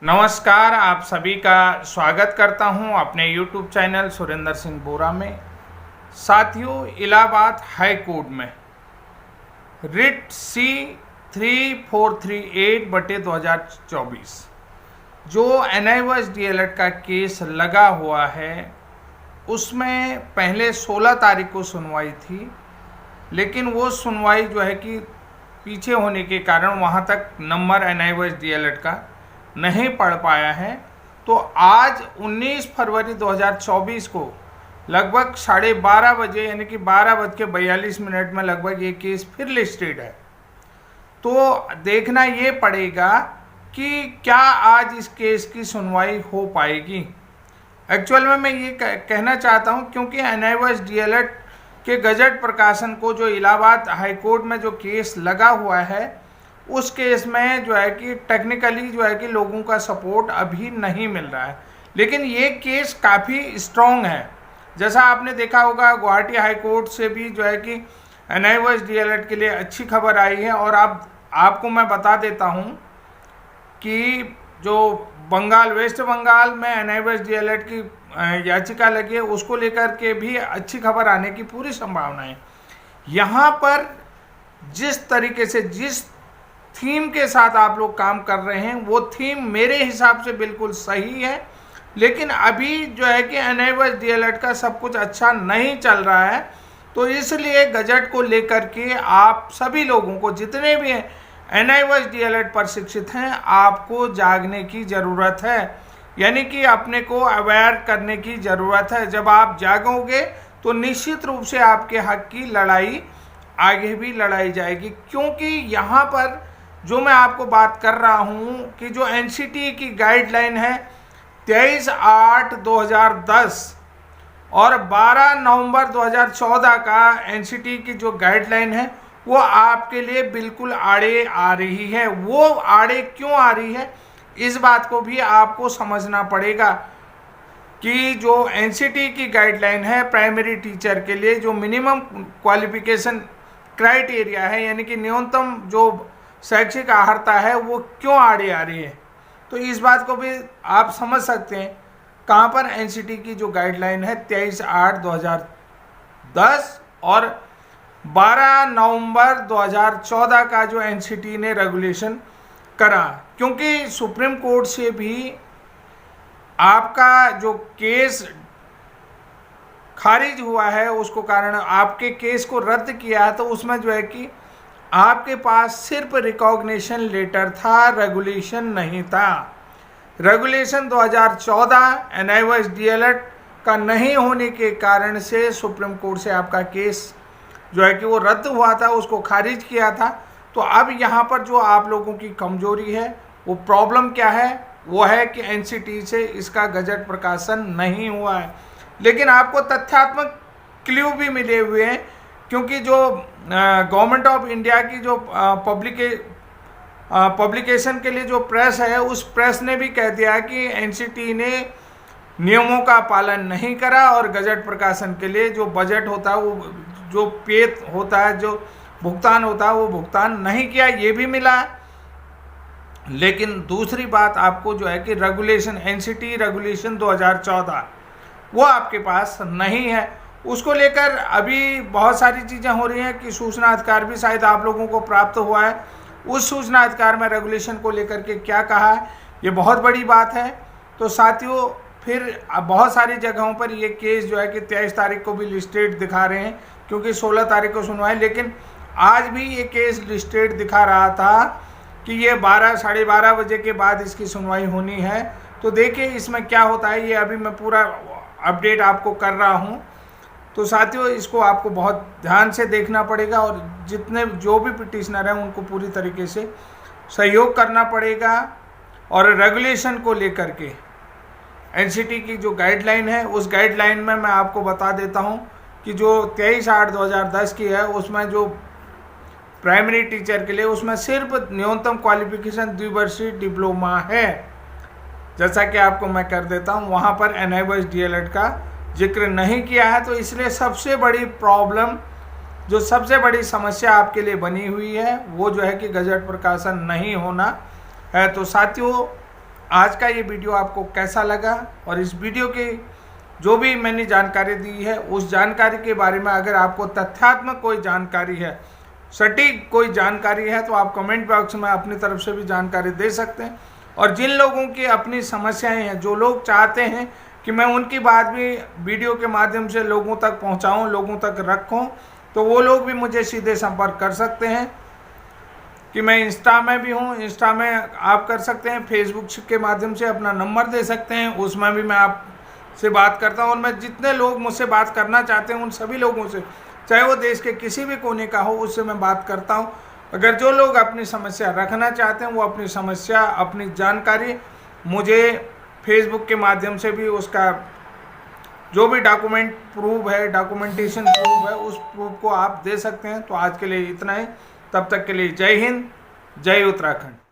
नमस्कार, आप सभी का स्वागत करता हूं अपने YouTube चैनल सुरेंद्र सिंह बोरा में। साथियों, इलाहाबाद हाई कोर्ट में रिट C3438/2024 जो NIOS DLED का केस लगा हुआ है, उसमें पहले 16 तारीख को सुनवाई थी, लेकिन वो सुनवाई जो है कि पीछे होने के कारण वहाँ तक नंबर NIOS DLED का नहीं पढ़ पाया है। तो आज 19 फरवरी 2024 को लगभग 12:30 बजे यानी कि 12:42 में लगभग ये केस फिर लिस्टेड है। तो देखना ये पड़ेगा कि क्या आज इस केस की सुनवाई हो पाएगी। एक्चुअल में मैं ये कहना चाहता हूँ, क्योंकि NIOS DLED के गजट प्रकाशन को जो इलाहाबाद हाई कोर्ट में जो केस लगा हुआ है, उस केस में जो है कि टेक्निकली जो है कि लोगों का सपोर्ट अभी नहीं मिल रहा है, लेकिन ये केस काफ़ी स्ट्रॉन्ग है। जैसा आपने देखा होगा, गुवाहाटी हाई कोर्ट से भी जो है कि NIOS DLED के लिए अच्छी खबर आई है। और आपको मैं बता देता हूँ कि जो वेस्ट बंगाल में NIOS DLED की याचिका लगी है, उसको लेकर के भी अच्छी खबर आने की पूरी संभावना है। यहाँ पर जिस तरीके से जिस थीम के साथ आप लोग काम कर रहे हैं, वो थीम मेरे हिसाब से बिल्कुल सही है, लेकिन अभी जो है कि NIOS DLED का सब कुछ अच्छा नहीं चल रहा है। तो इसलिए गजट को लेकर के आप सभी लोगों को, जितने भी NIOS DLED प्रशिक्षित हैं, आपको जागने की ज़रूरत है, यानी कि अपने को अवेयर करने की ज़रूरत है। जब आप जागोगे तो निश्चित रूप से आपके हक की लड़ाई आगे भी लड़ाई जाएगी। क्योंकि यहाँ पर जो मैं आपको बात कर रहा हूँ कि जो NCT की गाइडलाइन है 23/8/2010 और 12 नवंबर 2014 का NCT की जो गाइडलाइन है, वो आपके लिए बिल्कुल आड़े आ रही है। वो आड़े क्यों आ रही है, इस बात को भी आपको समझना पड़ेगा कि जो NCT की गाइडलाइन है प्राइमरी टीचर के लिए, जो मिनिमम क्वालिफिकेशन क्राइटेरिया है, यानी कि न्यूनतम जो शैक्षिक अर्हता है, वो क्यों आड़े आ रही है। तो इस बात को भी आप समझ सकते हैं। कहाँ पर NCT की जो गाइडलाइन है 23/8/2010 और 12 नवंबर 2014 का जो NCT ने रेगुलेशन करा, क्योंकि सुप्रीम कोर्ट से भी आपका जो केस खारिज हुआ है, उसको कारण आपके केस को रद्द किया है, तो उसमें जो है कि आपके पास सिर्फ रिकॉग्निशन लेटर था, रेगुलेशन नहीं था। रेगुलेशन 2014 NIOS DLED का नहीं होने के कारण से सुप्रीम कोर्ट से आपका केस जो है कि वो रद्द हुआ था, उसको खारिज किया था। तो अब यहाँ पर जो आप लोगों की कमजोरी है, वो प्रॉब्लम क्या है, वो है कि NCT से इसका गजट प्रकाशन नहीं हुआ है। लेकिन आपको तथ्यात्मक क्ल्यू भी मिले हुए हैं, क्योंकि जो गवर्नमेंट ऑफ इंडिया की जो पब्लिकेशन के लिए जो प्रेस है, उस प्रेस ने भी कह दिया कि NCT ने नियमों का पालन नहीं करा और गजट प्रकाशन के लिए जो बजट होता है, वो जो पे होता है, जो भुगतान होता है, वो भुगतान नहीं किया, ये भी मिला। लेकिन दूसरी बात आपको जो है कि रेगुलेशन NCT रेगुलेशन 2014 वो आपके पास नहीं है। उसको लेकर अभी बहुत सारी चीज़ें हो रही हैं कि सूचना अधिकार भी शायद आप लोगों को प्राप्त हुआ है। उस सूचना अधिकार में रेगुलेशन को लेकर के क्या कहा है, ये बहुत बड़ी बात है। तो साथियों, फिर बहुत सारी जगहों पर ये केस जो है कि 23 तारीख को भी लिस्टेड दिखा रहे हैं, क्योंकि 16 तारीख को सुनवाई, लेकिन आज भी ये केस लिस्टेड दिखा रहा था कि ये 12-12:30 बजे के बाद इसकी सुनवाई होनी है। तो देखिए इसमें क्या होता है, ये अभी मैं पूरा अपडेट आपको कर रहा हूँ। तो साथियों, इसको आपको बहुत ध्यान से देखना पड़ेगा और जो भी पिटिशनर हैं उनको पूरी तरीके से सहयोग करना पड़ेगा। और रेगुलेशन को लेकर के NCT की जो गाइडलाइन है, उस गाइडलाइन में मैं आपको बता देता हूं कि जो 23/8/2010 की है, उसमें जो प्राइमरी टीचर के लिए, उसमें सिर्फ न्यूनतम क्वालिफिकेशन द्विवर्षीय डिप्लोमा है। जैसा कि आपको मैं कर देता हूं, वहाँ पर NIOS DLED का जिक्र नहीं किया है। तो इसलिए सबसे बड़ी प्रॉब्लम, जो सबसे बड़ी समस्या आपके लिए बनी हुई है, वो जो है कि गजट प्रकाशन नहीं होना है। तो साथियों, आज का ये वीडियो आपको कैसा लगा और इस वीडियो की जो भी मैंने जानकारी दी है उस जानकारी के बारे में अगर आपको तथ्यात्मक कोई जानकारी है, सटीक कोई जानकारी है, तो आप कमेंट बॉक्स में अपनी तरफ से भी जानकारी दे सकते हैं। और जिन लोगों की अपनी समस्याएं हैं, जो लोग चाहते हैं कि मैं उनकी बात भी वीडियो के माध्यम से लोगों तक पहुंचाऊं, लोगों तक रखूं, तो वो लोग भी मुझे सीधे संपर्क कर सकते हैं कि मैं इंस्टा में भी हूँ, इंस्टा में आप कर सकते हैं, फेसबुक के माध्यम से अपना नंबर दे सकते हैं, उसमें भी मैं आपसे बात करता हूँ। और मैं जितने लोग मुझसे बात करना चाहते हैं उन सभी लोगों से, चाहे वो देश के किसी भी कोने का हो, उससे मैं बात करता हूँ। अगर जो लोग अपनी समस्या रखना चाहते हैं वो अपनी समस्या, अपनी जानकारी मुझे फेसबुक के माध्यम से भी उसका जो भी डॉक्यूमेंट प्रूफ है, डॉक्यूमेंटेशन प्रूफ है, उस प्रूफ को आप दे सकते हैं। तो आज के लिए इतना ही, तब तक के लिए जय हिंद, जय उत्तराखंड।